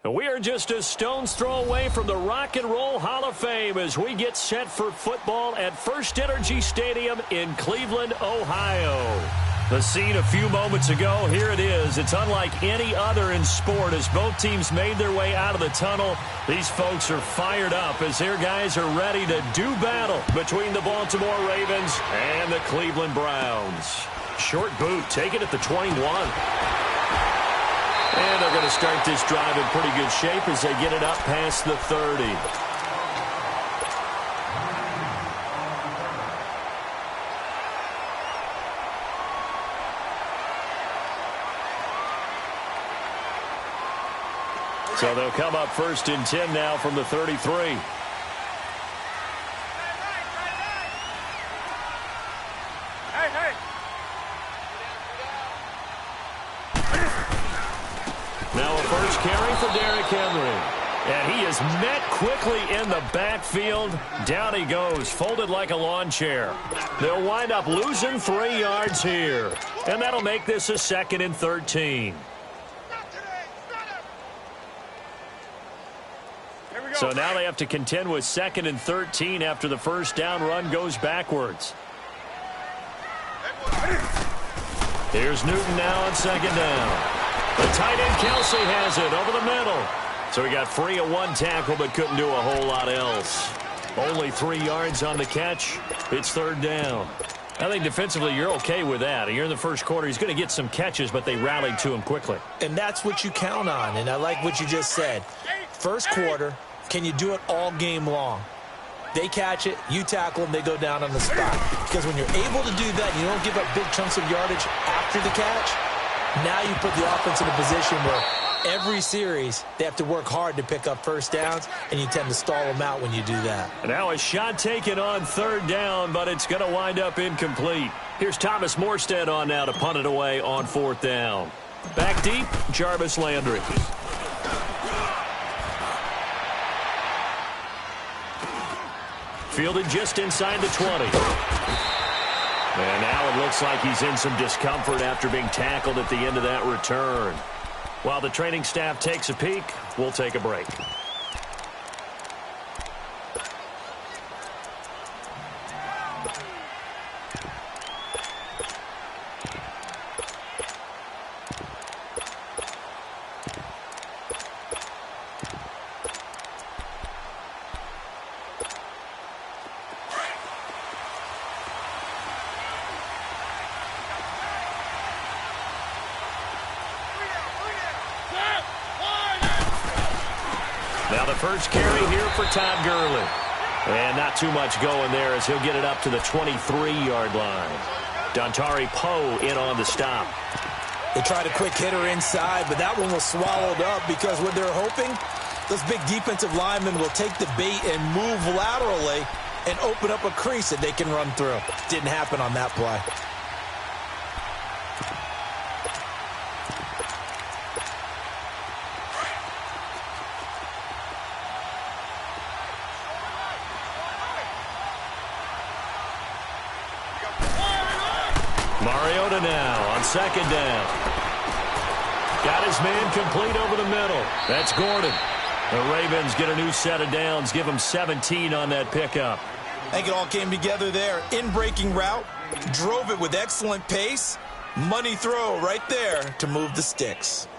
We are just a stone's throw away from the Rock and Roll Hall of Fame as we get set for football at First Energy Stadium in Cleveland, Ohio. The scene a few moments ago, here it is. It's unlike any other in sport as both teams made their way out of the tunnel. These folks are fired up as their guys are ready to do battle between the Baltimore Ravens and the Cleveland Browns. Short boot, taken at the 21. And they're going to start this drive in pretty good shape as they get it up past the 30. So they'll come up first and 10 now from the 33. Now a first carry for Derrick Henry. And he is met quickly in the backfield. Down he goes, folded like a lawn chair. They'll wind up losing 3 yards here. And that'll make this a 2nd and 13. So now they have to contend with 2nd and 13 after the first down run goes backwards. Here's Newton now on 2nd down. The tight end Kelsey has it over the middle. So he got free of 1 tackle but couldn't do a whole lot else. Only 3 yards on the catch. It's 3rd down. I think defensively you're okay with that. You're in the first quarter. He's going to get some catches, but they rallied to him quickly. And that's what you count on, and I like what you just said. First quarter, can you do it all game long? They catch it, you tackle them, they go down on the spot. Because when you're able to do that, you don't give up big chunks of yardage after the catch. Now you put the offense in a position where every series they have to work hard to pick up first downs, and you tend to stall them out when you do that. Now a shot taken on 3rd down, but it's going to wind up incomplete. Here's Thomas Morstead on now to punt it away on 4th down. Back deep, Jarvis Landry. Fielded just inside the 20. And now it looks like he's in some discomfort after being tackled at the end of that return. While the training staff takes a peek, we'll take a break. Now the first carry here for Todd Gurley. And not too much going there as he'll get it up to the 23-yard line. Dontari Poe in on the stop. They tried a quick hitter inside, but that one was swallowed up because what they're hoping, those big defensive linemen will take the bait and move laterally and open up a crease that they can run through. Didn't happen on that play. Mariota now on 2nd down. Got his man complete over the middle. That's Gordon. The Ravens get a new set of downs. Give them 17 on that pickup. I think it all came together there. In-breaking route. Drove it with excellent pace. Money throw right there to move the sticks.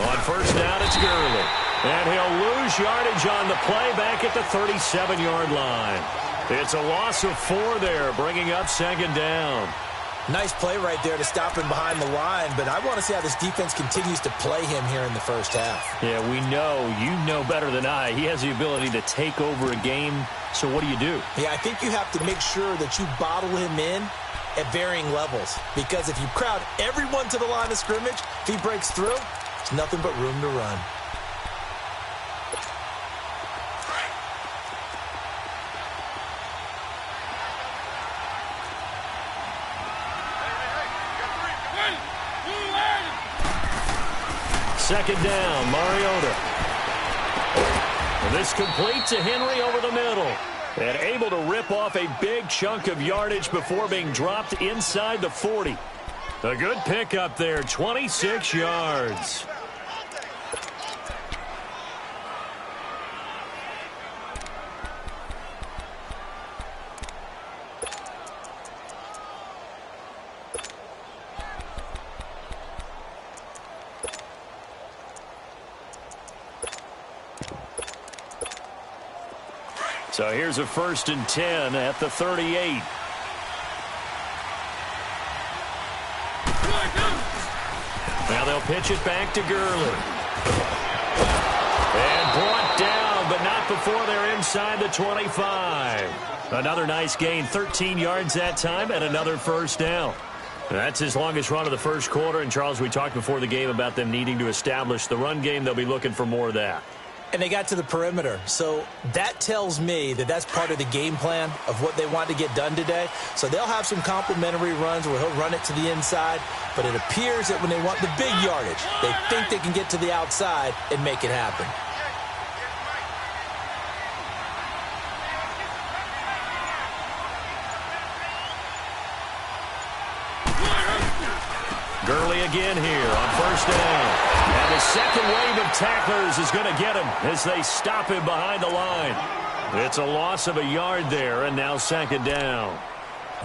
On 1st down, it's Gurley. And he'll lose yardage on the play back at the 37-yard line. It's a loss of 4 there, bringing up 2nd down. Nice play right there to stop him behind the line, but I want to see how this defense continues to play him here in the first half. Yeah, we know. You know better than I. He has the ability to take over a game. So what do you do? Yeah, I think you have to make sure that you bottle him in at varying levels. Because if you crowd everyone to the line of scrimmage, if he breaks through, There's nothing but room to run. Second down, Mariota. And this complete to Henry over the middle. And able to rip off a big chunk of yardage before being dropped inside the 40. A good pickup there, 26 yards. So here's a 1st and 10 at the 38. Now they'll pitch it back to Gurley. And brought down, but not before they're inside the 25. Another nice gain, 13 yards that time, and another 1st down. That's his longest run of the first quarter. And, Charles, we talked before the game about them needing to establish the run game. They'll be looking for more of that. And they got to the perimeter. So that tells me that that's part of the game plan of what they want to get done today. So they'll have some complimentary runs where he'll run it to the inside. But it appears that when they want the big yardage, they think they can get to the outside and make it happen. Gurley again here on 1st down. And the second wave of tacklers is going to get him as they stop him behind the line. It's a loss of a yard there, and now 2nd down.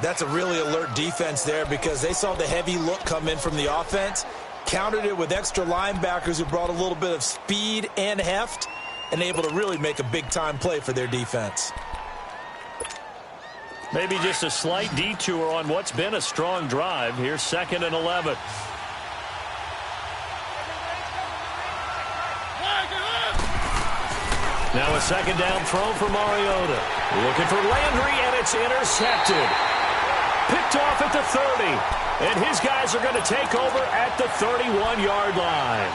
That's a really alert defense there because they saw the heavy look come in from the offense, countered it with extra linebackers who brought a little bit of speed and heft, and able to really make a big-time play for their defense. Maybe just a slight detour on what's been a strong drive. Here's 2nd and 11. Now a 2nd down throw for Mariota. Looking for Landry, and it's intercepted. Picked off at the 30. And his guys are going to take over at the 31-yard line.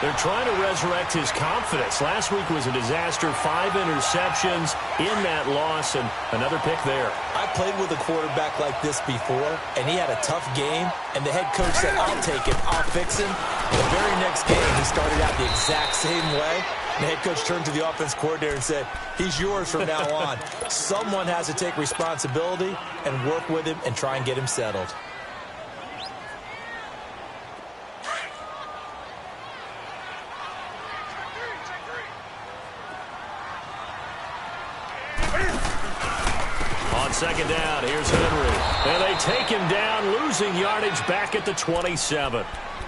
They're trying to resurrect his confidence. Last week was a disaster. 5 interceptions in that loss, and another pick there. I played with a quarterback like this before, and he had a tough game, and the head coach said, I'll take him, I'll fix him. The very next game, he started out the exact same way. The head coach turned to the offense coordinator and said, he's yours from now on. Someone has to take responsibility and work with him and try and get him settled. On 2nd down, here's Henry. And they take him down, losing yardage back at the 27.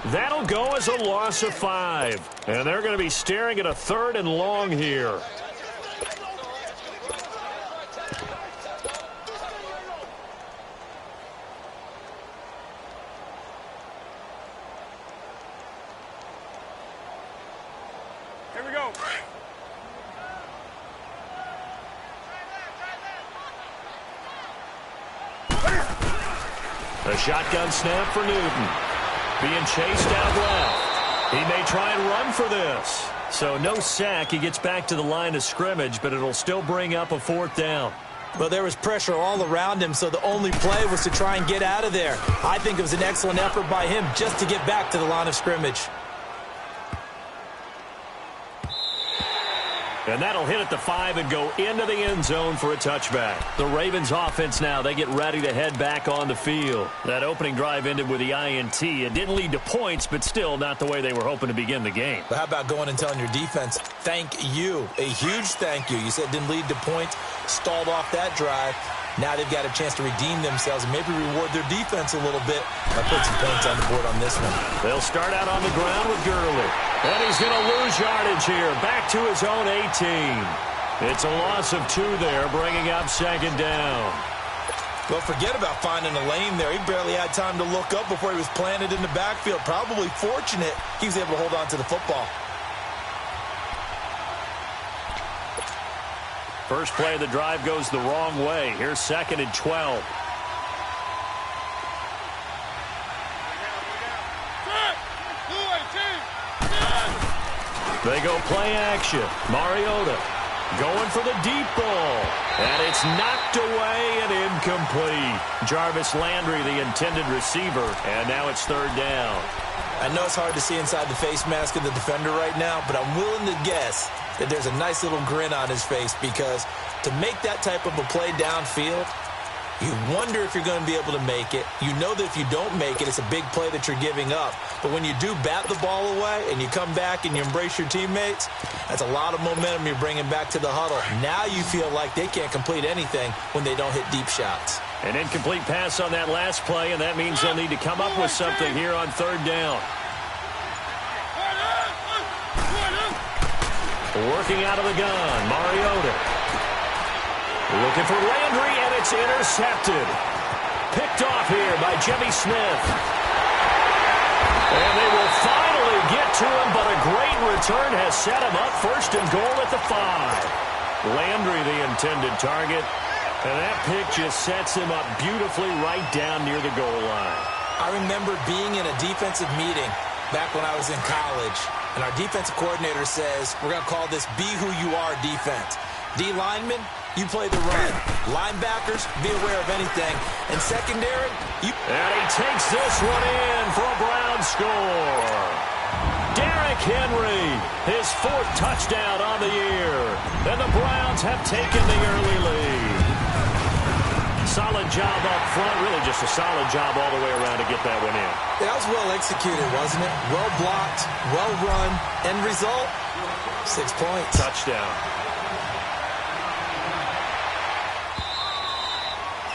That'll go as a loss of 5. And they're going to be staring at a 3rd and long here. Here we go. A shotgun snap for Newton. Being chased out left. He may try and run for this. So no sack. He gets back to the line of scrimmage, but it'll still bring up a 4th down. Well, there was pressure all around him, so the only play was to try and get out of there. I think it was an excellent effort by him just to get back to the line of scrimmage. And that'll hit at the 5 and go into the end zone for a touchback. The Ravens offense now, they get ready to head back on the field. That opening drive ended with the INT. It didn't lead to points, but still not the way they were hoping to begin the game. But how about going and telling your defense, thank you, a huge thank you. You said it didn't lead to points, stalled off that drive. Now they've got a chance to redeem themselves and maybe reward their defense a little bit by putting some points on the board on this one. They'll start out on the ground with Gurley. And he's going to lose yardage here, back to his own 18. It's a loss of 2 there, bringing up 2nd down. Well, forget about finding a lane there. He barely had time to look up before he was planted in the backfield. Probably fortunate he was able to hold on to the football. First play of the drive goes the wrong way. Here's 2nd and 12. They go play action. Mariota going for the deep ball. And it's knocked away and incomplete. Jarvis Landry, the intended receiver. And now it's third down. I know it's hard to see inside the face mask of the defender right now, but I'm willing to guess that there's a nice little grin on his face because to make that type of a play downfield, you wonder if you're going to be able to make it. You know that if you don't make it, it's a big play that you're giving up. But when you do bat the ball away and you come back and you embrace your teammates, that's a lot of momentum you're bringing back to the huddle. Now you feel like they can't complete anything when they don't hit deep shots. An incomplete pass on that last play, and that means they'll need to come up with something here on third down. Working out of the gun, Mariota. Looking for Landry, and it's intercepted. Picked off here by Jimmy Smith. And they will finally get to him, but a great return has set him up first and goal at the 5. Landry, the intended target. And that pick just sets him up beautifully right down near the goal line. I remember being in a defensive meeting back when I was in college, and our defensive coordinator says, we're going to call this Be Who You Are defense. D linemen, you play the run. Linebackers, be aware of anything. And secondary, you... And he takes this one in for a Brown score. Derrick Henry, his 4th touchdown on the year. And the Browns have taken the early lead. Solid job up front, really just a solid job all the way around to get that one in. That was well executed, wasn't it? Well blocked, well run. End result, 6 points. Touchdown.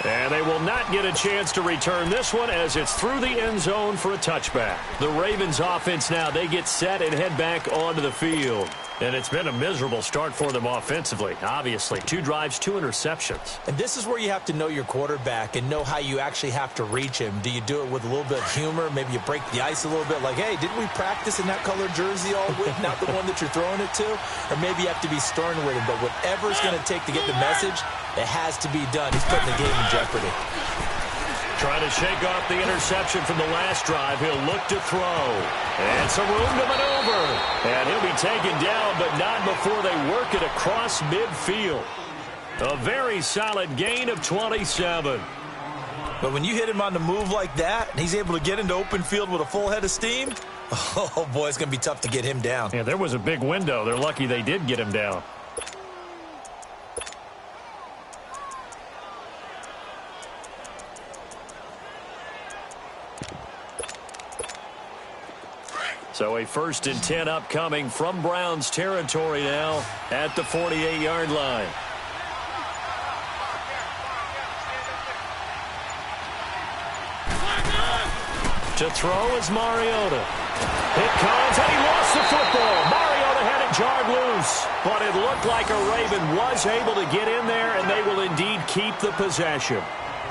And they will not get a chance to return this one as it's through the end zone for a touchback. The Ravens offense now, they get set and head back onto the field. And it's been a miserable start for them offensively, obviously. 2 drives, 2 interceptions. And this is where you have to know your quarterback and know how you actually have to reach him. Do you do it with a little bit of humor? Maybe you break the ice a little bit like, hey, didn't we practice in that colored jersey all week, not the one that you're throwing it to? Or maybe you have to be stern with him. But whatever it's going to take to get the message, it has to be done. He's putting the game in jeopardy. Trying to shake off the interception from the last drive. He'll look to throw. And some room to maneuver. And he'll be taken down, but not before they work it across midfield. A very solid gain of 27. But when you hit him on the move like that, and he's able to get into open field with a full head of steam, oh, boy, it's going to be tough to get him down. Yeah, there was a big window. They're lucky they did get him down. So a 1st and 10 upcoming from Browns territory now at the 48-yard line. To throw is Mariota. It comes, and he lost the football. Mariota had it jarred loose, but it looked like a Raven was able to get in there, and they will indeed keep the possession.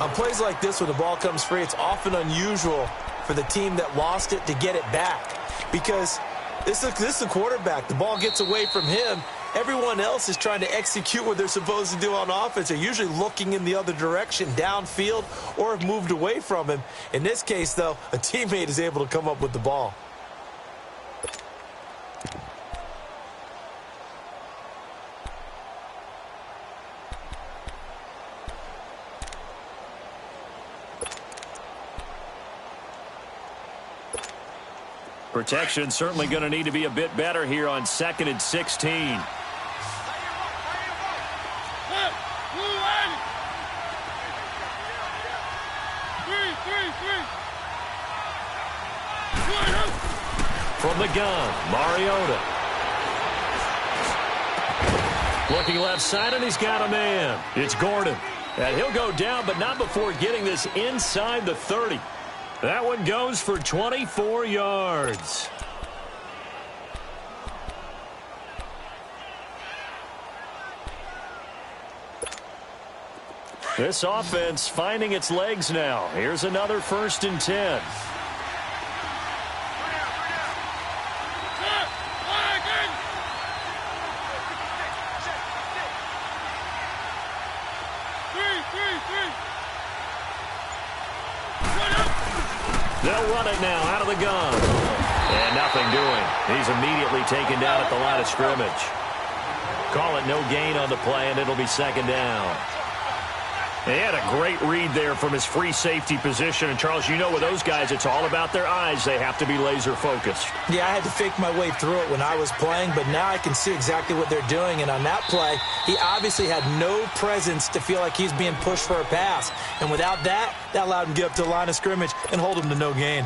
On plays like this, when the ball comes free, it's often unusual for the team that lost it to get it back. Because this is the quarterback. The ball gets away from him. Everyone else is trying to execute what they're supposed to do on offense. They're usually looking in the other direction, downfield, or have moved away from him. In this case, though, a teammate is able to come up with the ball. Protection certainly going to need to be a bit better here on 2nd and 16. From the gun, Mariota. Looking left side, and he's got a man. It's Gordon. And he'll go down, but not before getting this inside the 30. That one goes for 24 yards. This offense finding its legs now. Here's another 1st and 10. They'll run it now out of the gun. And nothing doing. He's immediately taken down at the line of scrimmage. Call it no gain on the play, and it'll be second down. He had a great read there from his free safety position. And, Charles, you know with those guys, it's all about their eyes. They have to be laser-focused. Yeah, I had to fake my way through it when I was playing, but now I can see exactly what they're doing. And on that play, he obviously had no presence to feel like he's being pushed for a pass. And without that, that allowed him to get up to the line of scrimmage and hold him to no gain.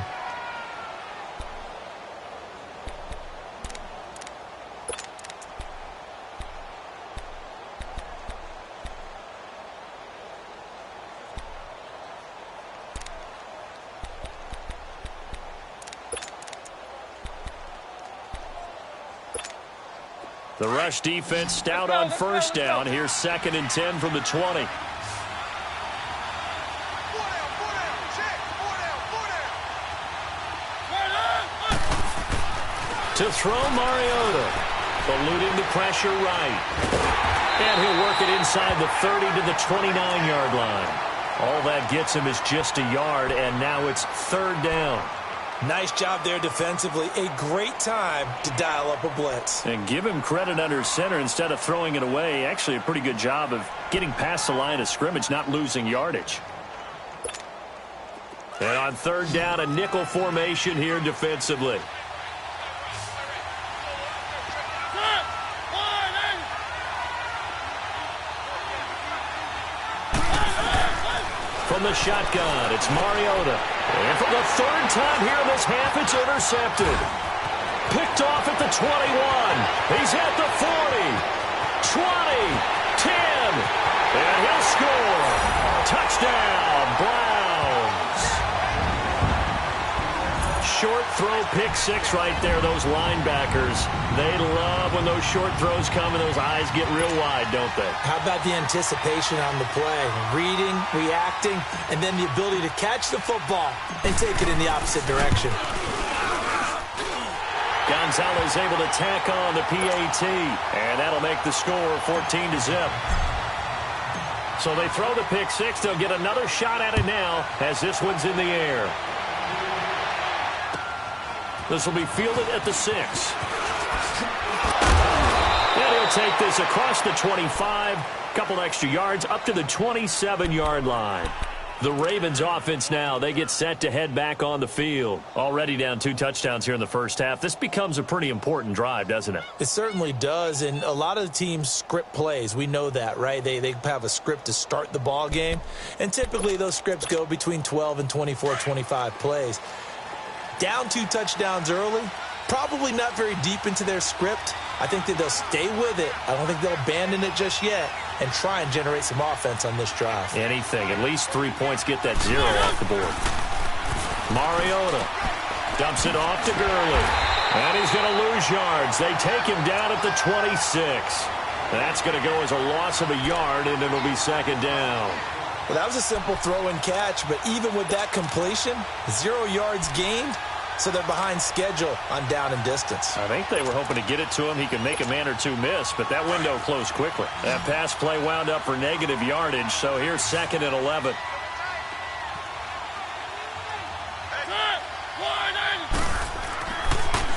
The rush defense stout on first down. Here's 2nd and 10 from the 20. To throw Mariota. Eluding the pressure right. And he'll work it inside the 30 to the 29-yard line. All that gets him is just a yard, and now it's 3rd down. Nice job there defensively. A great time to dial up a blitz. And give him credit under center instead of throwing it away. Actually, a pretty good job of getting past the line of scrimmage, not losing yardage. And on 3rd down, a nickel formation here defensively. From the shotgun, it's Mariota. And for the 3rd time here in this half, it's intercepted. Picked off at the 21. He's at the 40. 20. 10. And he'll score. Touchdown, Browns. Short throw, pick 6 right there. Those linebackers, they love when those short throws come and those eyes get real wide, don't they? How about the anticipation on the play? Reading, reacting, and then the ability to catch the football and take it in the opposite direction. Gonzalez able to tack on the PAT, and that'll make the score 14-0. So they throw the pick 6. They'll get another shot at it now as this one's in the air. This will be fielded at the 6. And he'll take this across the 25. Couple extra yards up to the 27-yard line. The Ravens offense now, they get set to head back on the field. Already down 2 touchdowns here in the first half. This becomes a pretty important drive, doesn't it? It certainly does, and a lot of the teams script plays. We know that, right? They have a script to start the ball game, and typically those scripts go between 12 and 24, 25 plays. Down 2 touchdowns early, probably not very deep into their script. I think that they'll stay with it. I don't think they'll abandon it just yet and try and generate some offense on this drive. Anything. At least 3 points, get that 0 off the board. Mariota dumps it off to Gurley. And he's going to lose yards. They take him down at the 26. That's going to go as a loss of a yard, and it'll be 2nd down. Well, that was a simple throw and catch, but even with that completion, 0 yards gained, so they're behind schedule on down and distance. I think they were hoping to get it to him. He could make a man or 2 miss, but that window closed quickly. That pass play wound up for negative yardage, so here's 2nd and 11.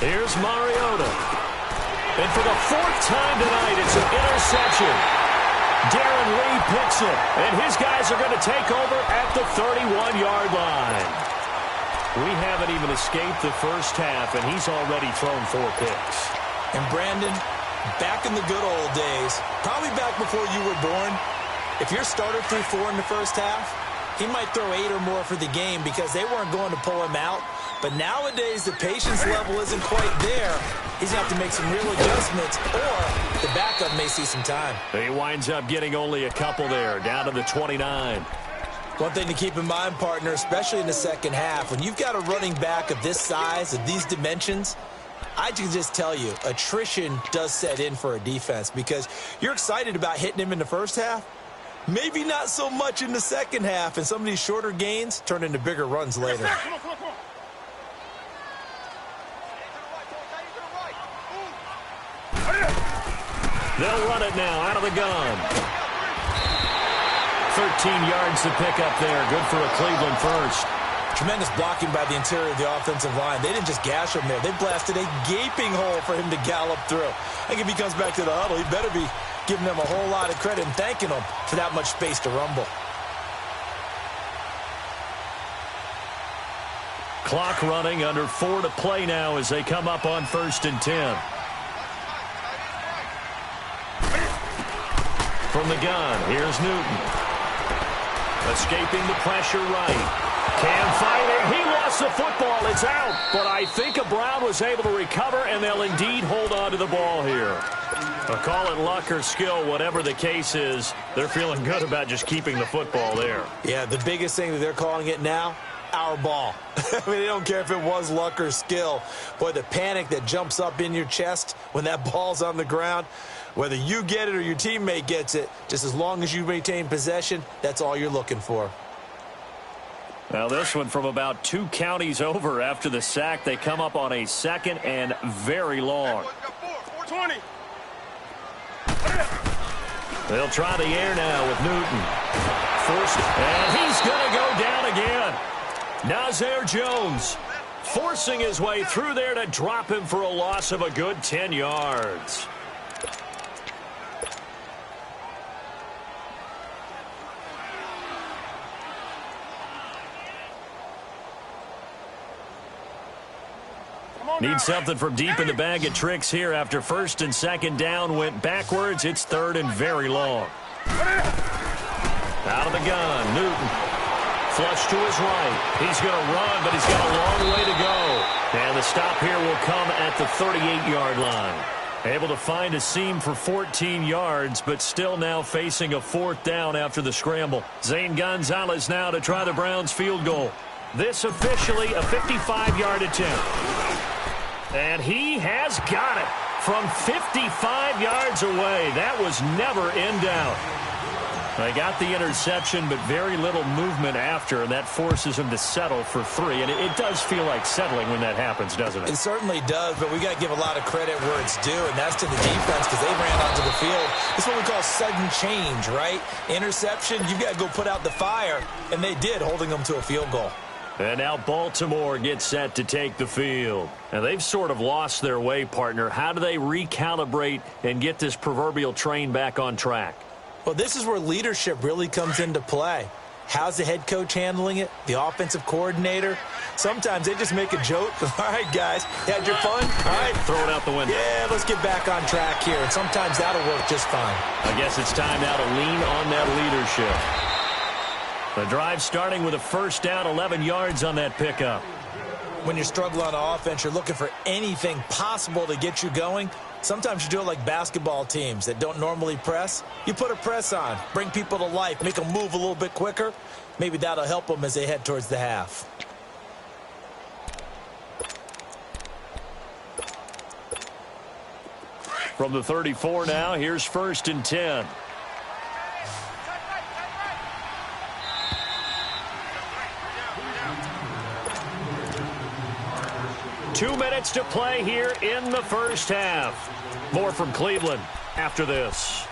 Here's Mariota. And for the 4th time tonight, it's an interception. Darren Lee picks it, and his guys are going to take over at the 31-yard line. We haven't even escaped the first half, and he's already thrown 4 picks. And Brandon, back in the good old days, probably back before you were born, if your starter threw 4 in the first half, he might throw 8 or more for the game because they weren't going to pull him out. But nowadays, the patience level isn't quite there. He's going to have to make some real adjustments, or the backup may see some time. He winds up getting only a couple there, down to the 29. One thing to keep in mind, partner, especially in the second half, when you've got a running back of this size, of these dimensions, I can just tell you, attrition does set in for a defense because you're excited about hitting him in the first half, maybe not so much in the second half, and some of these shorter gains turn into bigger runs later. They'll run it now out of the gun. 13 yards to pick up there. Good for a Cleveland first. Tremendous blocking by the interior of the offensive line. They didn't just gash him there. They blasted a gaping hole for him to gallop through. I think if he comes back to the huddle, he better be giving them a whole lot of credit and thanking them for that much space to rumble. Clock running, under 4 to play now as they come up on 1st and 10. From the gun, here's Newton. Escaping the pressure right. Cam fighting. He lost the football. It's out. But I think Brown was able to recover, and they'll indeed hold on to the ball here. Call it luck or skill, whatever the case is, they're feeling good about just keeping the football there. Yeah, the biggest thing that they're calling it now, our ball. I mean, they don't care if it was luck or skill. Boy, the panic that jumps up in your chest when that ball's on the ground, whether you get it or your teammate gets it, just as long as you maintain possession, that's all you're looking for. Now this one from about 2 counties over after the sack. They come up on a 2nd and very long. 420. They'll try the air now with Newton. Forced, and he's going to go down again. Nazir Jones forcing his way through there to drop him for a loss of a good 10 yards. Need something from deep in the bag of tricks here after 1st and 2nd down went backwards. It's 3rd and very long. Out of the gun, Newton. Flush to his right. He's going to run, but he's got a long way to go. And the stop here will come at the 38-yard line. Able to find a seam for 14 yards, but still now facing a 4th down after the scramble. Zane Gonzalez now to try the Browns field goal. This officially a 55-yard attempt. And he has got it from 55 yards away. That was never in doubt. They got the interception, but very little movement after, and that forces him to settle for 3. And it does feel like settling when that happens, doesn't it? It certainly does, but we got to give a lot of credit where it's due, and that's to the defense because they ran onto the field. It's what we call sudden change, right? Interception, you've got to go put out the fire, and they did, holding them to a field goal. And now Baltimore gets set to take the field. And they've sort of lost their way, partner. How do they recalibrate and get this proverbial train back on track? Well, this is where leadership really comes into play. How's the head coach handling it? The offensive coordinator? Sometimes they just make a joke. All right, guys, had your fun? All right. Throw it out the window. Yeah, let's get back on track here. And sometimes that'll work just fine. I guess it's time now to lean on that leadership. The drive starting with a 1st down, 11 yards on that pickup. When you're struggling on offense, you're looking for anything possible to get you going. Sometimes you do it like basketball teams that don't normally press. You put a press on, bring people to life, make them move a little bit quicker. Maybe that'll help them as they head towards the half. From the 34 now, here's 1st and 10. Two minutes to play here in the 1st half. More from Cleveland after this.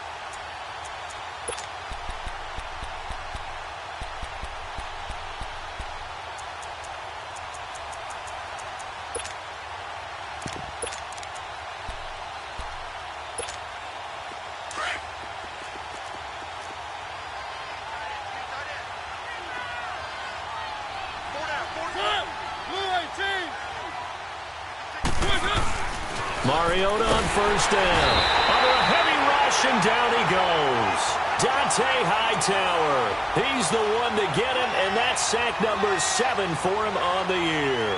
Mariota on 1st down. Under a heavy rush, and down he goes. Dante Hightower. He's the one to get him, and that's sack number 7 for him on the year.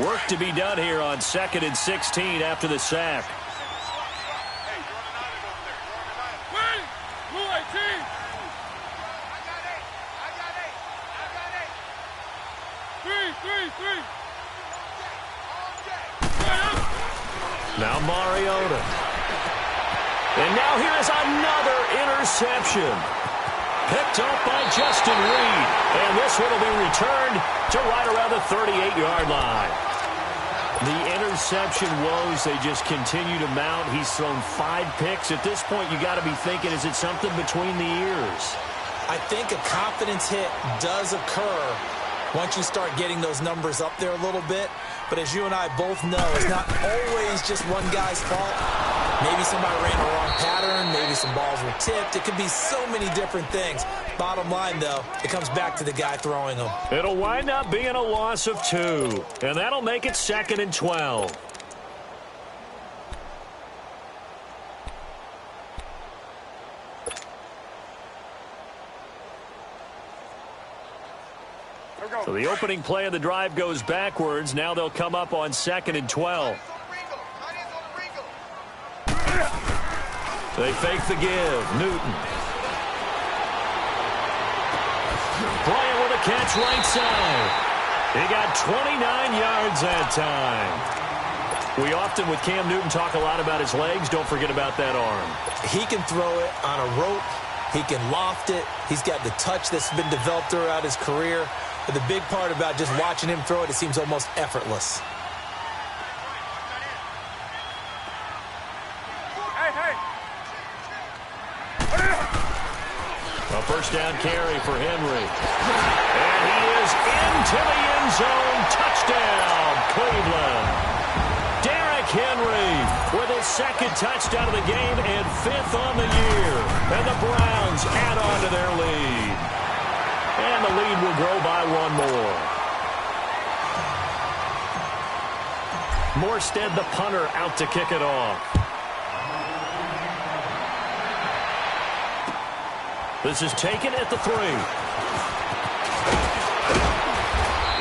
Work to be done here on 2nd and 16 after the sack. Now Mariota. And now here's another interception. Picked up by Justin Reed. And this one will be returned to right around the 38-yard line. The interception woes, they just continue to mount. He's thrown 5 picks. At this point, you got to be thinking, is it something between the ears? I think a confidence hit does occur once you start getting those numbers up there a little bit. But as you and I both know, it's not always just one guy's fault. Maybe somebody ran the wrong pattern. Maybe some balls were tipped. It could be so many different things. Bottom line, though, it comes back to the guy throwing them. It'll wind up being a loss of 2. And that'll make it 2nd and 12. So the opening play of the drive goes backwards. Now they'll come up on 2nd and 12. They fake the give. Newton. Bryant with a catch right side. He got 29 yards that time. We often, with Cam Newton, talk a lot about his legs. Don't forget about that arm. He can throw it on a rope. He can loft it. He's got the touch that's been developed throughout his career. But the big part about just watching him throw it, it seems almost effortless. A first down carry for Henry. And he is into the end zone. Touchdown, Cleveland. Derrick Henry with his 2nd touchdown of the game and 5th on the year. And the Browns add on to their lead. And the lead will grow by 1 more. Morstead, the punter, out to kick it off. This is taken at the 3.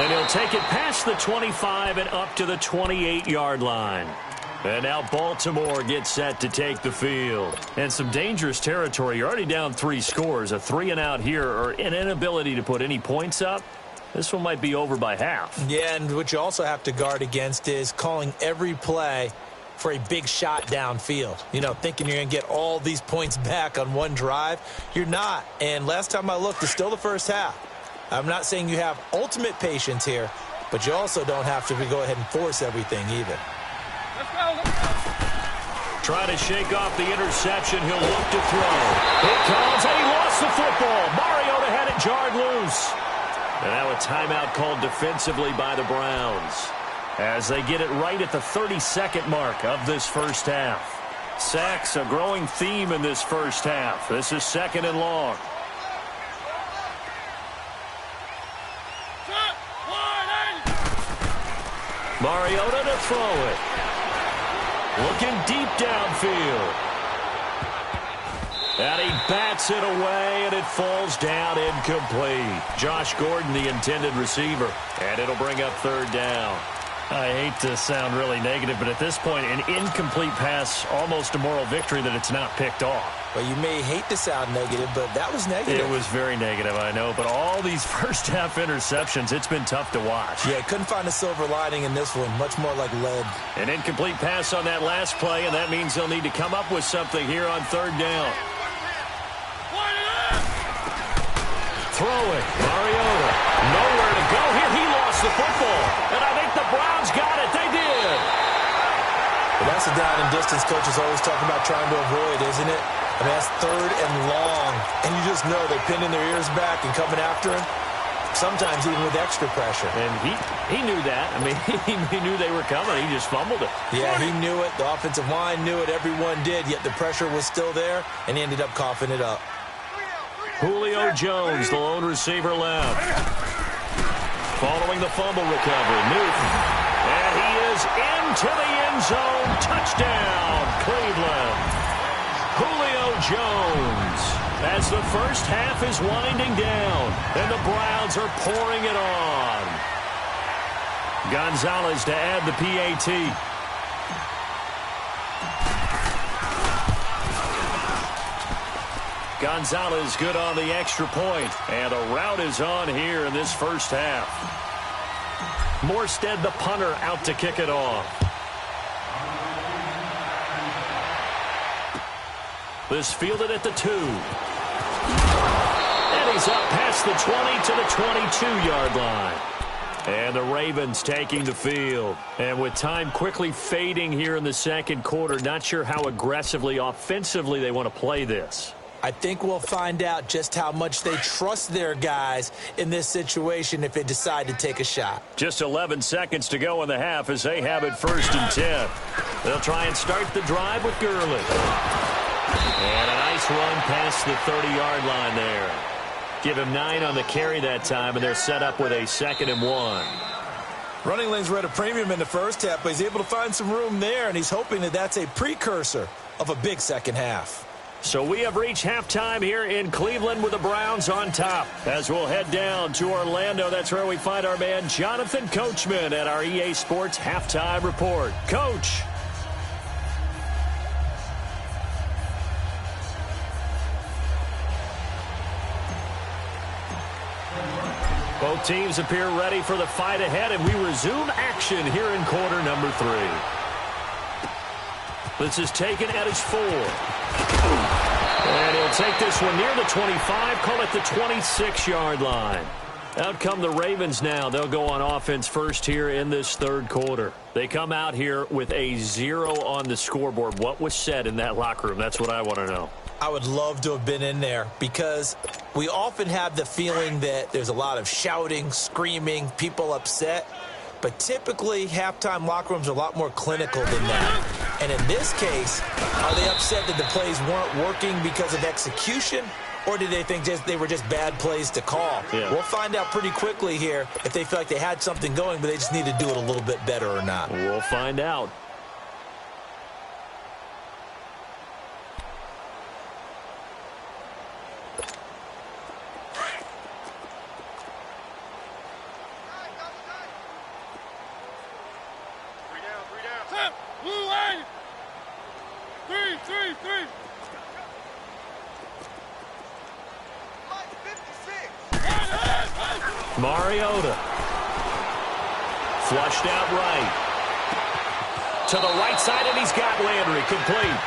And he'll take it past the 25 and up to the 28-yard line. And now Baltimore gets set to take the field. And some dangerous territory. You're already down 3 scores. A 3-and-out here, or an inability to put any points up. This one might be over by half. Yeah, and what you also have to guard against is calling every play for a big shot downfield. You know, thinking you're going to get all these points back on one drive. You're not. And last time I looked, it's still the first half. I'm not saying you have ultimate patience here, but you also don't have to go ahead and force everything either. Trying to shake off the interception. He'll look to throw. Here comes, and he lost the football. Mariota had it jarred loose. And now a timeout called defensively by the Browns as they get it right at the 32nd mark of this first half. Sacks, a growing theme in this first half. This is 2nd and long. Mariota to throw it. Looking deep downfield. And he bats it away, and it falls down incomplete. Josh Gordon, the intended receiver. And it'll bring up 3rd down. I hate to sound really negative, but at this point, an incomplete pass, almost a moral victory that it's not picked off. Well, you may hate to sound negative, but that was negative. It was very negative, I know. But all these first-half interceptions, it's been tough to watch. Yeah, couldn't find a silver lining in this one. Much more like lead. An incomplete pass on that last play, and that means they'll need to come up with something here on 3rd down. Throw it. Mariota. Nowhere to go here. He lost the football. And I think the Browns got it. They did. Well, that's the down and distance coaches always talking about trying to avoid, isn't it? I mean, that's 3rd and long. And you just know they're pinning their ears back and coming after him. Sometimes even with extra pressure. And he knew that. I mean, he knew they were coming. He just fumbled it. Yeah, he knew it. The offensive line knew it. Everyone did. Yet the pressure was still there, and he ended up coughing it up. Julio Jones, the lone receiver left. Following the fumble recovery, Newton. And he is into the end zone. Touchdown, Cleveland. Julio Jones, as the first half is winding down, and the Browns are pouring it on. Gonzalez to add the PAT. Gonzalez good on the extra point, and a rout is on here in this first half. Morstead, the punter, out to kick it off. This fielded at the 2. And he's up past the 20 to the 22-yard line. And the Ravens taking the field. And with time quickly fading here in the second quarter, not sure how aggressively, offensively they want to play this. I think we'll find out just how much they trust their guys in this situation if they decide to take a shot. Just 11 seconds to go in the half as they have it 1st and 10. They'll try and start the drive with Gurley. And a nice run past the 30-yard line there. Give him 9 on the carry that time, and they're set up with a 2nd and 1. Running lanes were at a premium in the first half, but he's able to find some room there, and he's hoping that that's a precursor of a big second half. So we have reached halftime here in Cleveland with the Browns on top. As we'll head down to Orlando, that's where we find our man Jonathan Coachman at our EA Sports Halftime Report. Coach. Both teams appear ready for the fight ahead, and we resume action here in quarter number 3. This is taken at his 4. And he'll take this one near the 25, call it the 26-yard line. Out come the Ravens now. They'll go on offense first here in this third quarter. They come out here with a 0 on the scoreboard. What was said in that locker room? That's what I want to know. I would love to have been in there because we often have the feeling that there's a lot of shouting, screaming, people upset. But typically, halftime locker rooms are a lot more clinical than that. And in this case, are they upset that the plays weren't working because of execution? Or did they think they were just bad plays to call? Yeah. We'll find out pretty quickly here if they feel like they had something going, but they just need to do it a little bit better or not. We'll find out. Mariota. Flushed out right. To the right side, and he's got Landry complete.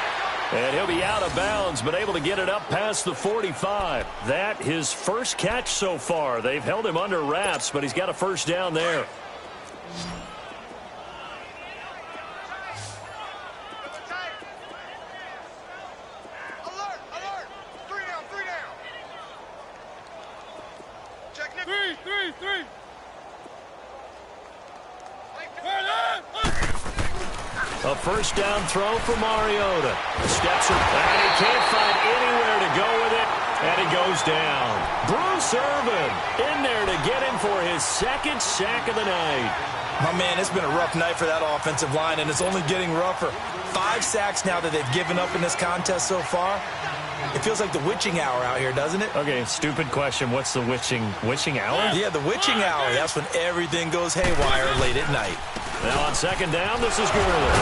And he'll be out of bounds, but able to get it up past the 45. That his first catch so far. They've held him under wraps, but he's got a first down there. A first down throw for Mariota. Steps it, and he can't find anywhere to go with it, and it goes down. Bruce Irvin in there to get him for his 2nd sack of the night. My man, it's been a rough night for that offensive line, and it's only getting rougher. 5 sacks now that they've given up in this contest so far. It feels like the witching hour out here, doesn't it? Okay, stupid question. What's the witching hour? Yeah, the witching hour. That's when everything goes haywire late at night. Now on second down, this is Gurley.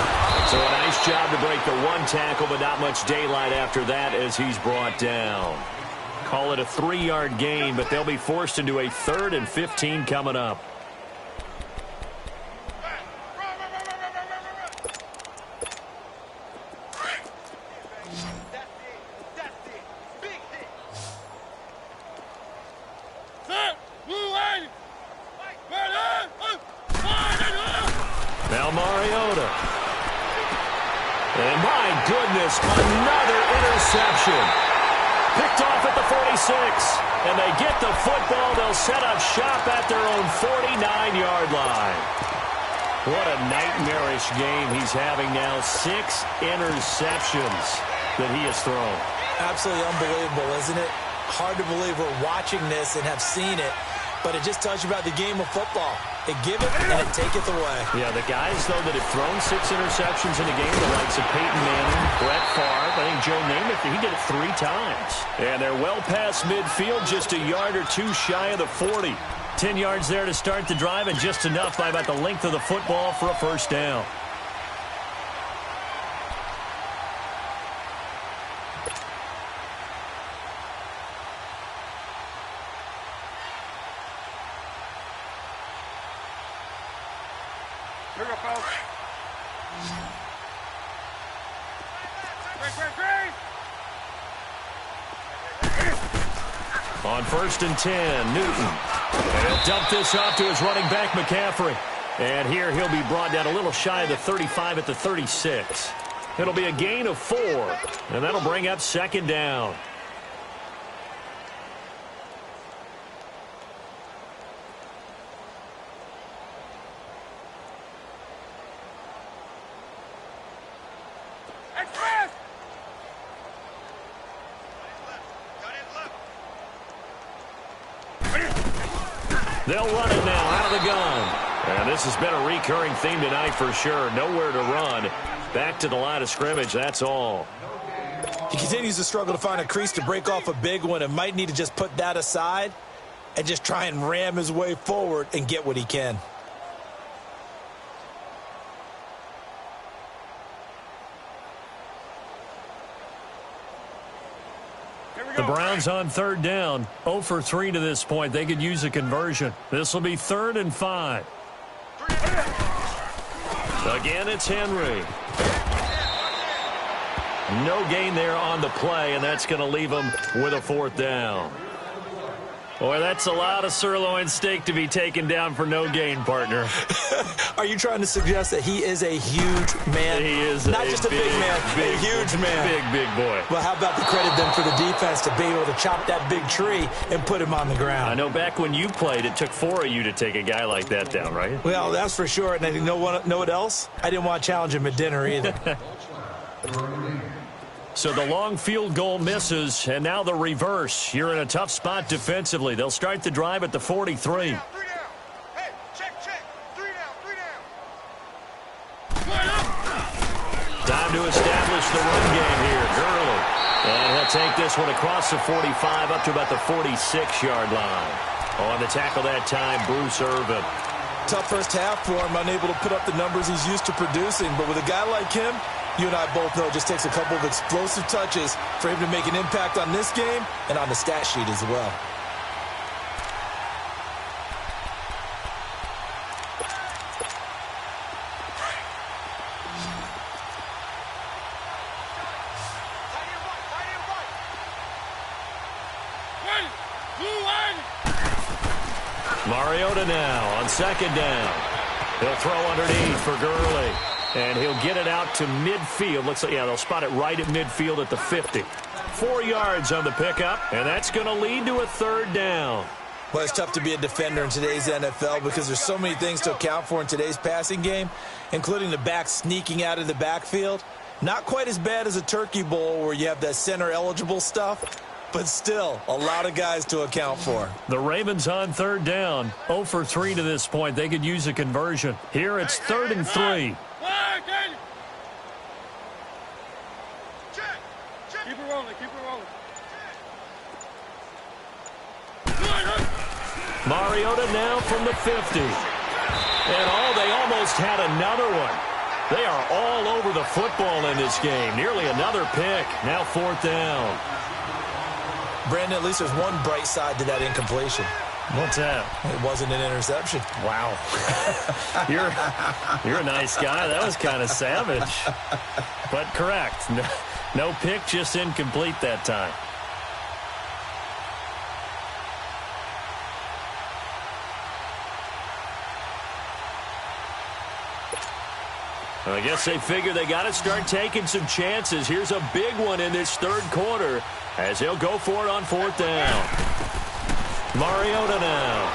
So a nice job to break the 1 tackle, but not much daylight after that as he's brought down. Call it a 3-yard gain, but they'll be forced into a 3rd and 15 coming up. Now Mariota. And my goodness, another interception. Picked off at the 46. And they get the football. They'll set up shop at their own 49-yard line. What a nightmarish game he's having now. 6 interceptions that he has thrown. Absolutely unbelievable, isn't it? Hard to believe we're watching this and have seen it. But it just tells you about the game of football. It give it and it taketh away. Yeah, the guys, though, that have thrown 6 interceptions in a game, the likes of Peyton Manning, Brett Favre, I think Joe Namath, he did it 3 times. And they're well past midfield, just a yard or 2 shy of the 40. 10 yards there to start the drive, and just enough by about the length of the football for a first down. On 1st and 10, Newton. And he'll dump this off to his running back, McCaffrey. And here he'll be brought down a little shy of the 35 at the 36. It'll be a gain of 4, and that'll bring up 2nd down. They'll run it now out of the gun. And this has been a recurring theme tonight for sure. Nowhere to run. Back to the line of scrimmage, that's all. He continues to struggle to find a crease to break off a big one and might need to just put that aside and just try and ram his way forward and get what he can. The Browns on 3rd down. 0 for 3 to this point. They could use a conversion. This will be 3rd and 5. Again, it's Henry. No gain there on the play, and that's going to leave him with a 4th down. Boy, that's a lot of sirloin steak to be taken down for no gain, partner. Are you trying to suggest that he is a huge man? He is not just a big man, a huge man. Big boy. Well, how about the credit then for the defense to be able to chop that big tree and put him on the ground? I know back when you played, it took 4 of you to take a guy like that down, right? Well, that's for sure. And you know what else? I didn't want to challenge him at dinner either. So the long field goal misses, and now the reverse. You're in a tough spot defensively. They'll start the drive at the 43. 3 down. Hey, check. 3 down. Time to establish the run game here. Gurley. And he'll take this one across the 45 up to about the 46-yard line. On the tackle that time, Bruce Irvin. Tough first half for him, unable to put up the numbers he's used to producing. But with a guy like him, you and I both know it just takes a couple of explosive touches for him to make an impact on this game and on the stat sheet as well. Mariota now on 2nd down. He'll throw underneath for Gurley. And he'll get it out to midfield. Looks like, yeah, they'll spot it right at midfield at the 50. 4 yards on the pickup, and that's going to lead to a 3rd down. Well, it's tough to be a defender in today's NFL because there's so many things to account for in today's passing game, including the back sneaking out of the backfield. Not quite as bad as a turkey bowl where you have that center-eligible stuff, but still a lot of guys to account for. The Ravens on 3rd down. 0 for 3 to this point. They could use a conversion. Here it's 3rd and 3. Keep it rolling. Mariota now from the 50. And they almost had another one. They are all over the football in this game. Nearly another pick. Now 4th down. Brandon, at least there's one bright side to that incompletion. What's that? It wasn't an interception. Wow. You're a nice guy. That was kind of savage. But correct. No pick, just incomplete that time. I guess they figure they got to start taking some chances. Here's a big one in this 3rd quarter as they'll go for it on 4th down. Mariota now.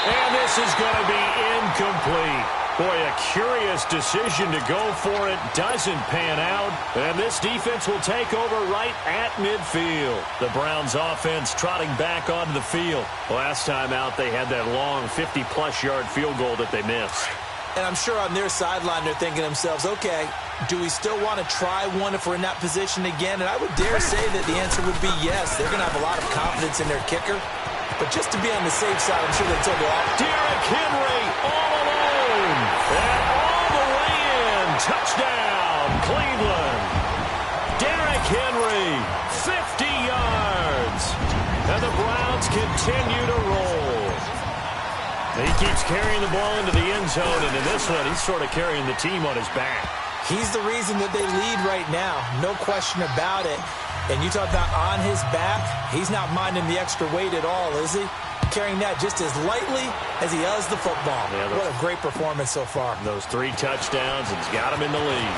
And this is going to be incomplete. Boy, a curious decision to go for it. Doesn't pan out. And this defense will take over right at midfield. The Browns offense trotting back onto the field. Last time out, they had that long 50-plus yard field goal that they missed. And I'm sure on their sideline, they're thinking to themselves, okay, do we still want to try one if we're in that position again? And I would dare say that the answer would be yes. They're going to have a lot of confidence in their kicker. But just to be on the safe side, I'm sure they told their offense. Derrick Henry all alone. And all the way in. Touchdown, Cleveland. Derrick Henry, 50 yards. And the Browns continue to roll. He keeps carrying the ball into the end zone, and in this one, he's sort of carrying the team on his back. He's the reason that they lead right now, no question about it. And you talk about on his back, he's not minding the extra weight at all, is he? Carrying that just as lightly as he does the football. Yeah, what a great performance so far. Those 3 touchdowns, and he's got him in the lead.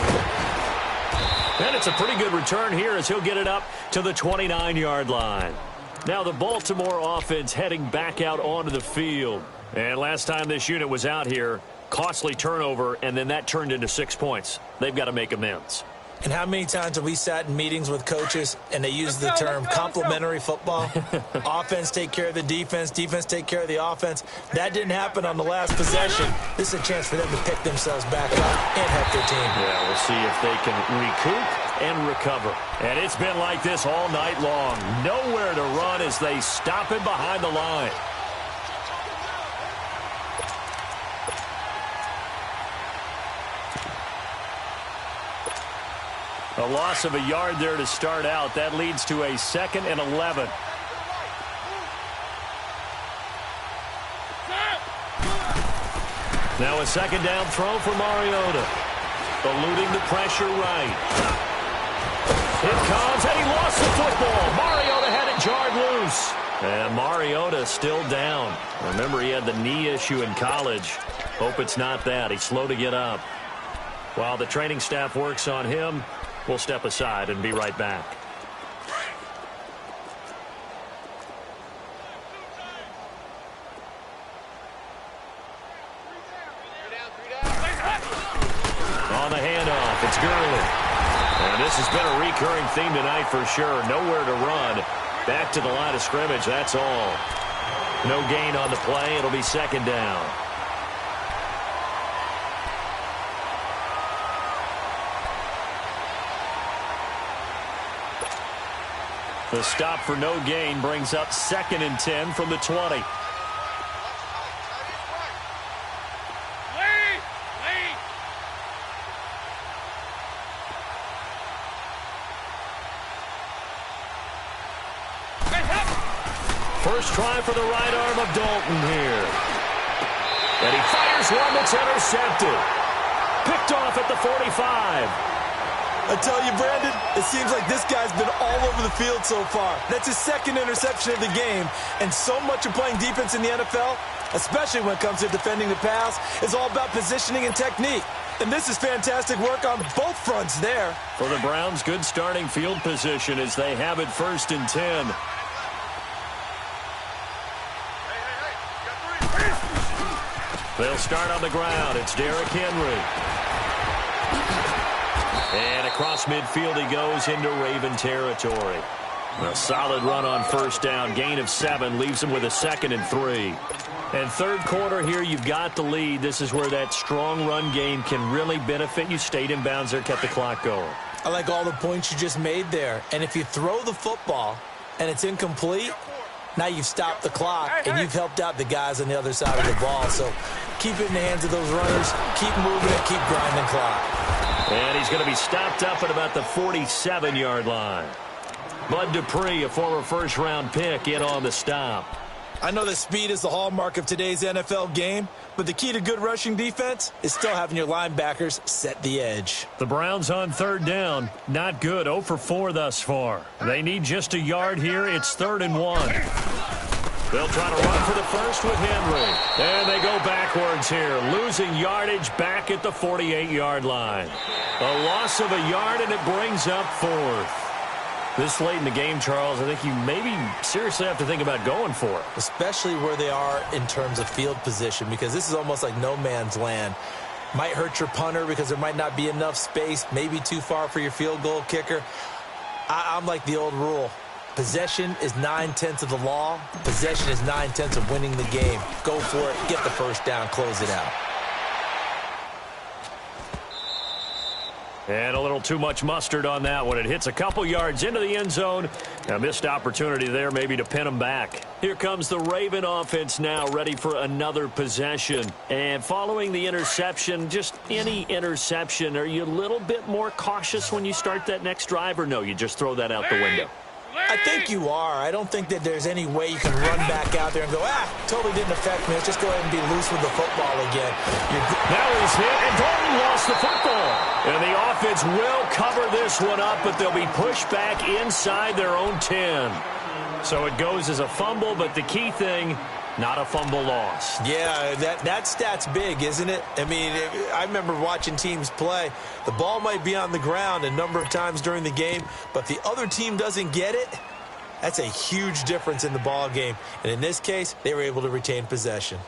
And it's a pretty good return here as he'll get it up to the 29-yard line. Now the Baltimore offense heading back out onto the field. And last time this unit was out here, costly turnover, and then that turned into 6 points. They've got to make amends. And how many times have we sat in meetings with coaches and they use the term complementary football? Offense take care of the defense, defense take care of the offense. That didn't happen on the last possession. This is a chance for them to pick themselves back up and help their team. Yeah, we'll see if they can recoup and recover. And it's been like this all night long. Nowhere to run as they stop him behind the line. A loss of a yard there to start out. That leads to a 2nd and 11. Now a 2nd down throw for Mariota. Eluding the pressure right. It comes, and he lost the football. Mariota had it jarred loose. And Mariota still down. Remember, he had the knee issue in college. Hope it's not that. He's slow to get up. While the training staff works on him, we'll step aside and be right back. On the handoff, it's Gurley. And this has been a recurring theme tonight for sure. Nowhere to run. Back to the line of scrimmage, that's all. No gain on the play. It'll be 2nd down. The stop for no gain brings up 2nd and 10 from the 20. First try for the right arm of Dalton here. And he fires one that's intercepted. Picked off at the 45. I tell you, Brandon, it seems like this guy's been all over the field so far. That's his 2nd interception of the game. And so much of playing defense in the NFL, especially when it comes to defending the pass, is all about positioning and technique. And this is fantastic work on both fronts there. For the Browns, good starting field position as they have it 1st and 10. They'll start on the ground. It's Derrick Henry. And across midfield he goes into Raven territory. A solid run on 1st down. Gain of 7 leaves him with a 2nd and 3. And 3rd quarter here, you've got the lead. This is where that strong run game can really benefit you. Stayed in bounds there, kept the clock going. I like all the points you just made there. And if you throw the football and it's incomplete, now you've stopped the clock and you've helped out the guys on the other side of the ball. So keep it in the hands of those runners. Keep moving it. Keep grinding clock. And he's going to be stopped up at about the 47-yard line. Bud Dupree, a former first-round pick, in on the stop. I know that speed is the hallmark of today's NFL game, but the key to good rushing defense is still having your linebackers set the edge. The Browns on 3rd down. Not good. 0 for 4 thus far. They need just a yard here. It's 3rd and 1. They'll try to run for the first with Henry. And they go backwards here, losing yardage back at the 48-yard line. A loss of a yard, and it brings up 4th. This late in the game, Charles, I think you maybe seriously have to think about going for it. Especially where they are in terms of field position, because this is almost like no man's land. Might hurt your punter because there might not be enough space, maybe too far for your field goal kicker. I'm like the old rule. Possession is 9/10 of the law. Possession is 9/10 of winning the game. Go for it. Get the first down. Close it out. And a little too much mustard on that one. It hits a couple yards into the end zone. A missed opportunity there maybe to pin them back. Here comes the Raven offense now, ready for another possession. And following the interception, just any interception, are you a little bit more cautious when you start that next drive, or no, you just throw that out the window? I think you are. I don't think that there's any way you can run back out there and go, totally didn't affect me. Let's just go ahead and be loose with the football again. Now he's hit, and Dalton lost the football. And the offense will cover this one up, but they'll be pushed back inside their own 10. So it goes as a fumble, but the key thing, not a fumble loss. Yeah, that stat's big, isn't it? I mean, I remember watching teams play. The ball might be on the ground a number of times during the game, but the other team doesn't get it. That's a huge difference in the ball game. And in this case, they were able to retain possession.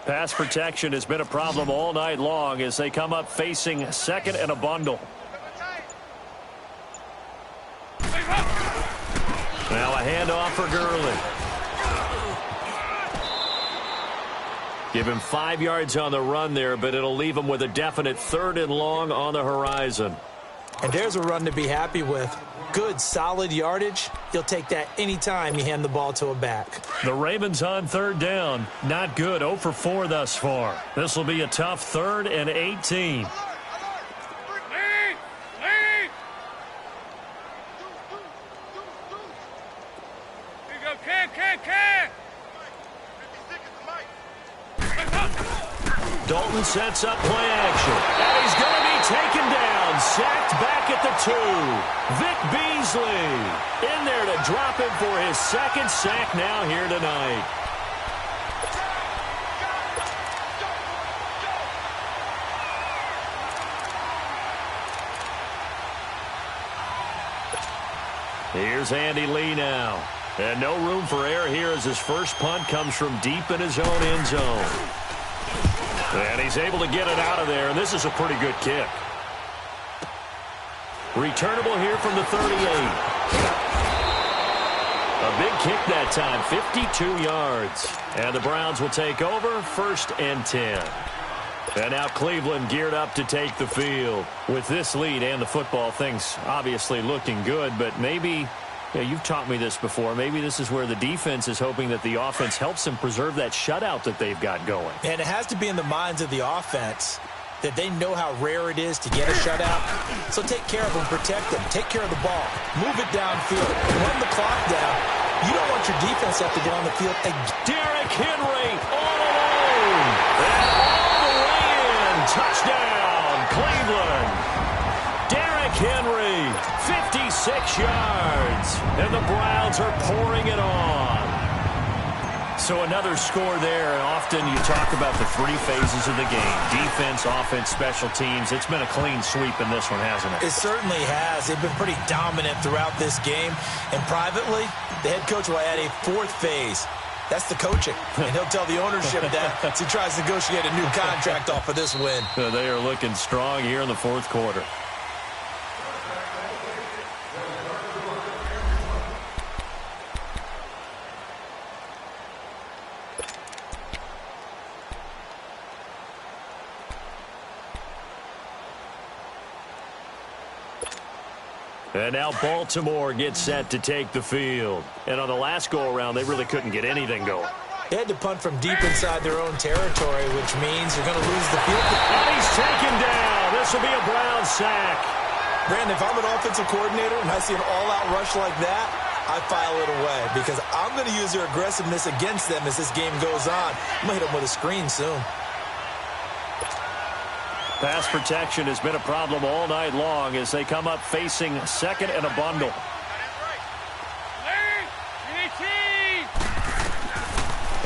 Pass protection has been a problem all night long as they come up facing second and a bundle. Now a handoff for Gurley. Give him 5 yards on the run there, but it'll leave him with a definite 3rd and long on the horizon. And there's a run to be happy with. Good, solid yardage. You'll take that anytime you hand the ball to a back. The Ravens on 3rd down. Not good. 0 for 4 thus far. This will be a tough 3rd and 18. Dalton sets up play action. And he's going to be taken down. Sacked back at the 2. Vic Beasley in there to drop him for his 2nd sack now here tonight. Here's Andy Lee now. And no room for error here as his first punt comes from deep in his own end zone. And he's able to get it out of there, and this is a pretty good kick. Returnable here from the 38. A big kick that time, 52 yards. And the Browns will take over, 1st and 10. And now Cleveland geared up to take the field. With this lead and the football, things obviously looking good, but maybe... Yeah, you've taught me this before. Maybe this is where the defense is hoping that the offense helps them preserve that shutout that they've got going. And it has to be in the minds of the offense that they know how rare it is to get a shutout. So take care of them, protect them, take care of the ball, move it downfield, run the clock down. You don't want your defense to have to get on the field again. Derrick Henry all alone. And all the way in. Touchdown, Cleveland. Derrick Henry, 56 yards. And the Browns are pouring it on. So another score there. Often you talk about the 3 phases of the game. Defense, offense, special teams. It's been a clean sweep in this one, hasn't it? It certainly has. They've been pretty dominant throughout this game. And privately, the head coach will add a 4th phase. That's the coaching. And he'll tell the ownership that as he tries to negotiate a new contract off of this win. They are looking strong here in the 4th quarter. And now Baltimore gets set to take the field. And on the last go-around, they really couldn't get anything going. They had to punt from deep inside their own territory, which means you're going to lose the field. And he's taken down. This will be a Brown sack. Brandon, if I'm an offensive coordinator and I see an all-out rush like that, I file it away because I'm going to use their aggressiveness against them as this game goes on. I'm going to hit them with a screen soon. Pass protection has been a problem all night long as they come up facing second and a bundle.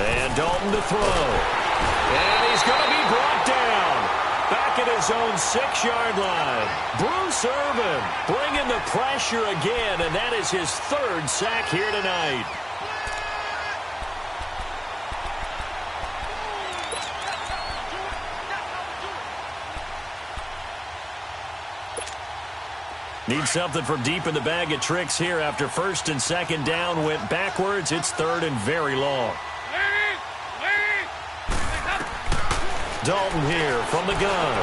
And Dalton to throw. And he's going to be brought down. Back at his own 6-yard line. Bruce Irvin bringing the pressure again, and that is his 3rd sack here tonight. Need something from deep in the bag of tricks here after 1st and 2nd down went backwards. It's 3rd and very long. Dalton here from the gun.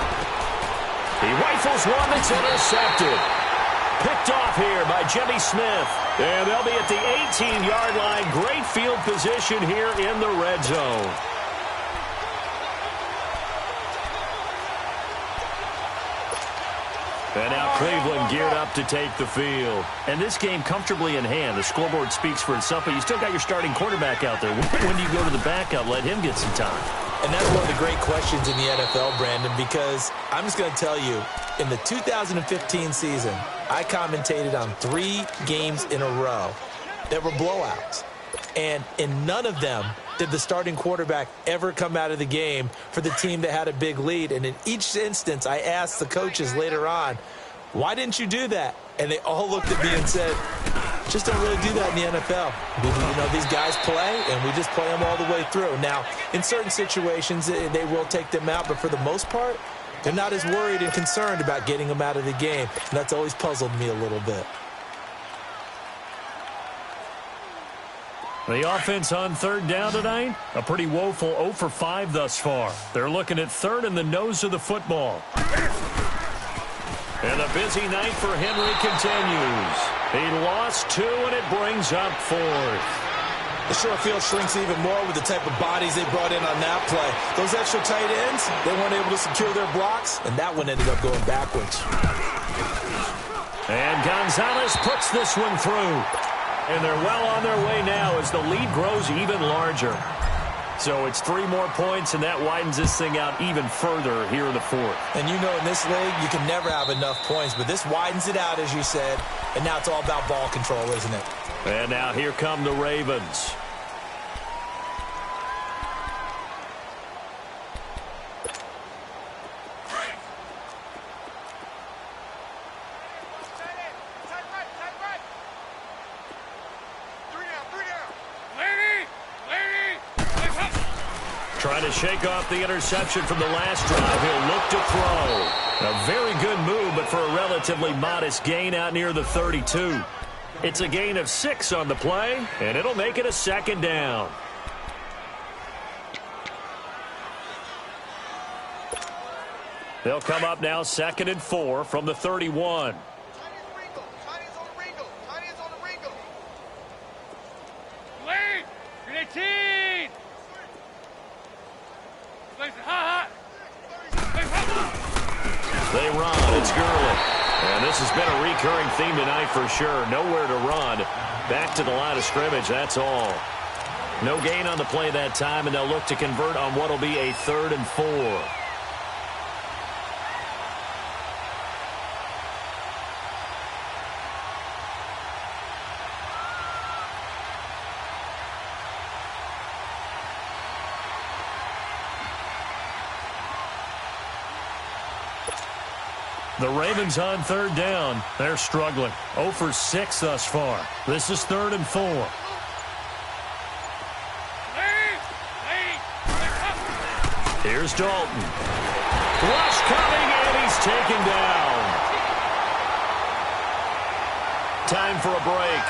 He rifles one that's intercepted. Picked off here by Jimmy Smith. And they'll be at the 18-yard line. Great field position here in the red zone. And now Cleveland geared up to take the field. And this game comfortably in hand. The scoreboard speaks for itself, but you still got your starting quarterback out there. When do you go to the backup, let him get some time? And that's one of the great questions in the NFL, Brandon, because I'm just going to tell you, in the 2015 season, I commentated on 3 games in a row that were blowouts. And in none of them did the starting quarterback ever come out of the game for the team that had a big lead. And in each instance, I asked the coaches later on, why didn't you do that? And they all looked at me and said, just don't really do that in the NFL. You know, these guys play, and we just play them all the way through. Now, in certain situations, they will take them out, but for the most part, they're not as worried and concerned about getting them out of the game. And that's always puzzled me a little bit. The offense on third down tonight, a pretty woeful 0 for 5 thus far. They're looking at third in the nose of the football. And a busy night for Henry continues. He lost 2, and it brings up 4th. The short field shrinks even more with the type of bodies they brought in on that play. Those extra tight ends, they weren't able to secure their blocks, and that one ended up going backwards. And Gonzalez puts this one through. And they're well on their way now as the lead grows even larger. So it's 3 more points, and that widens this thing out even further here in the 4th. And you know in this league, you can never have enough points, but this widens it out, as you said, and now it's all about ball control, isn't it? And now here come the Ravens. Trying to shake off the interception from the last drive. He'll look to throw. A very good move, but for a relatively modest gain out near the 32. It's a gain of 6 on the play, and it'll make it a 2nd down. They'll come up now 2nd and 4 from the 31. They run. It's Gurley. And this has been a recurring theme tonight for sure. Nowhere to run. Back to the line of scrimmage. That's all. No gain on the play that time, and they'll look to convert on what will be a 3rd and 4. The Ravens on third down. They're struggling. 0 for 6 thus far. This is 3rd and 4. Here's Dalton. Rush coming, and he's taken down. Time for a break.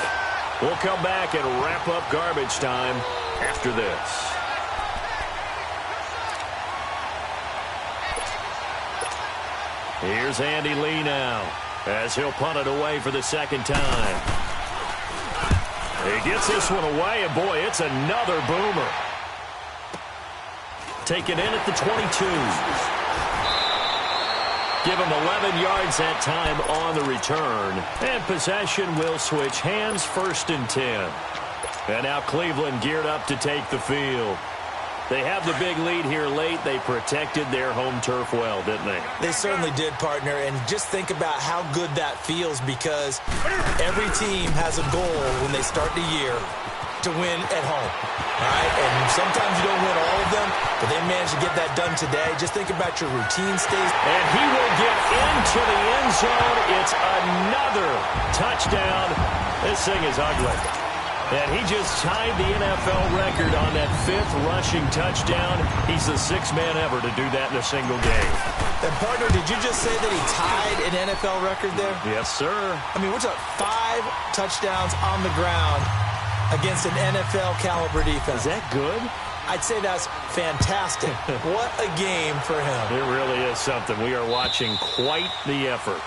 We'll come back and wrap up garbage time after this. Here's Andy Lee now as he'll punt it away for the 2nd time. He gets this one away, and boy, it's another boomer. Taken in at the 22. Give him 11 yards that time on the return. And possession will switch hands, 1st and 10. And now Cleveland geared up to take the field. They have the big lead here late. They protected their home turf well, didn't they? They certainly did, partner. And just think about how good that feels, because every team has a goal when they start the year to win at home. All right? And sometimes you don't win all of them, but they managed to get that done today. Just think about your routine stays. And he will get into the end zone. It's another touchdown. This thing is ugly. And he just tied the NFL record on that 5th rushing touchdown. He's the 6th man ever to do that in a single game. And, partner, did you just say that he tied an NFL record there? Yes, sir. I mean, we're talking 5 touchdowns on the ground against an NFL-caliber defense. Is that good? I'd say that's fantastic. What a game for him. It really is something. We are watching quite the effort.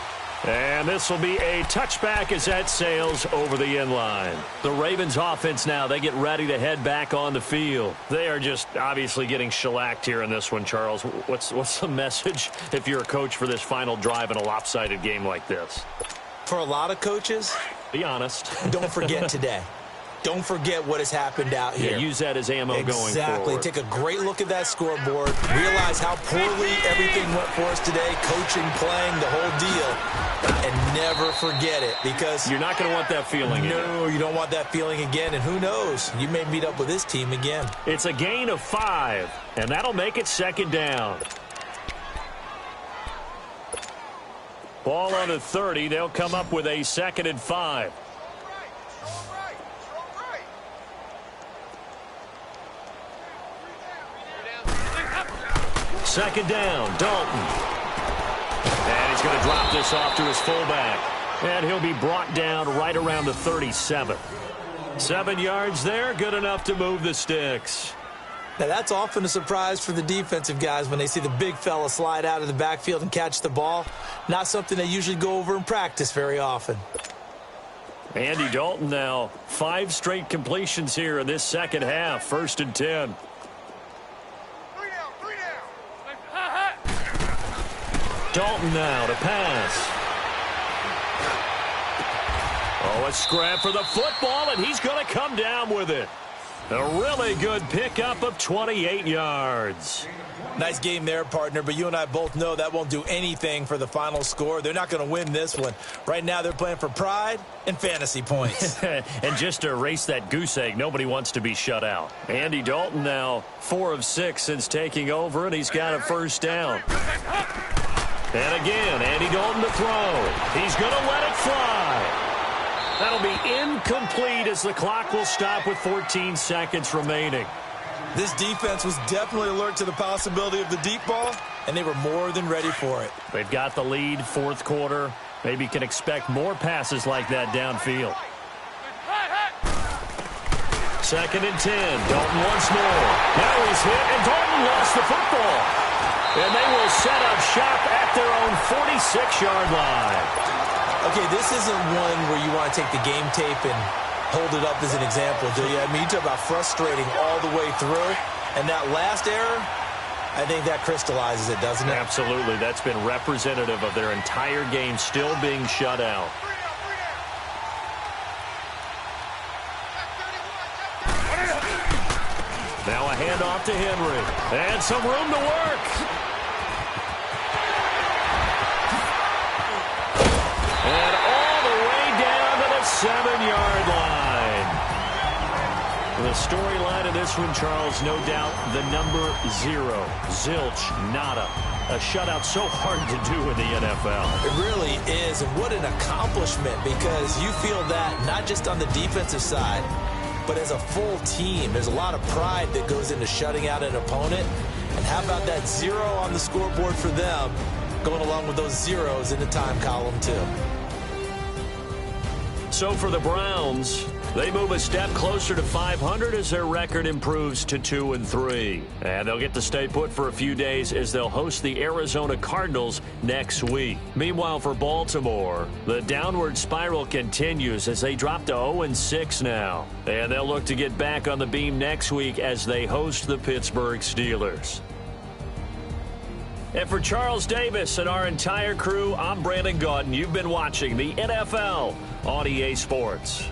And this will be a touchback as that sails over the end line. The Ravens offense now, they get ready to head back on the field. They are just obviously getting shellacked here in this one, Charles. What's the message if you're a coach for this final drive in a lopsided game like this? For a lot of coaches, be honest. Don't forget today. Don't forget what has happened out here. Yeah, use that as ammo going forward. Exactly. Take a great look at that scoreboard. Realize how poorly everything went for us today. Coaching, playing, the whole deal. And never forget it, because you're not going to want that feeling. No, you don't want that feeling again. And who knows? You may meet up with this team again. It's a gain of 5, and that'll make it second down. Ball on the 30. They'll come up with a 2nd and 5. Second down, Dalton. And he's going to drop this off to his fullback. And he'll be brought down right around the 37. 7 yards there, good enough to move the sticks. Now, that's often a surprise for the defensive guys when they see the big fella slide out of the backfield and catch the ball. Not something they usually go over in practice very often. Andy Dalton now, 5 straight completions here in this second half. 1st and 10. Dalton now to pass. Oh, a scrap for the football, and he's going to come down with it. A really good pickup of 28 yards. Nice game there, partner, but you and I both know that won't do anything for the final score. They're not going to win this one. Right now they're playing for pride and fantasy points. And just to erase that goose egg, nobody wants to be shut out. Andy Dalton now 4 of 6 since taking over, and he's got a 1st down. And again, Andy Dalton to throw. He's going to let it fly. That'll be incomplete as the clock will stop with 14 seconds remaining. This defense was definitely alert to the possibility of the deep ball, and they were more than ready for it. They've got the lead, 4th quarter. Maybe can expect more passes like that downfield. 2nd and 10. Dalton once more. Now he's hit, and Dalton lost the football. And they will set up shop at their own 46-yard line. Okay, this isn't one where you want to take the game tape and hold it up as an example, do you? I mean, you talk about frustrating all the way through. And that last error, I think that crystallizes it, doesn't it? Absolutely. That's been representative of their entire game still being shut out. Now a handoff to Henry. And some room to work. And all the way down to the 7-yard line. The storyline of this one, Charles, no doubt the number 0. Zilch, nada. A shutout so hard to do in the NFL. It really is, and what an accomplishment, because you feel that not just on the defensive side, but as a full team. There's a lot of pride that goes into shutting out an opponent. And how about that 0 on the scoreboard for them, going along with those zeros in the time column, too. So for the Browns, they move a step closer to 500 as their record improves to 2-3. And they'll get to stay put for a few days as they'll host the Arizona Cardinals next week. Meanwhile, for Baltimore, the downward spiral continues as they drop to 0-6 now. And they'll look to get back on the beam next week as they host the Pittsburgh Steelers. And for Charles Davis and our entire crew, I'm Brandon Gaudin. You've been watching the NFL on EA Sports.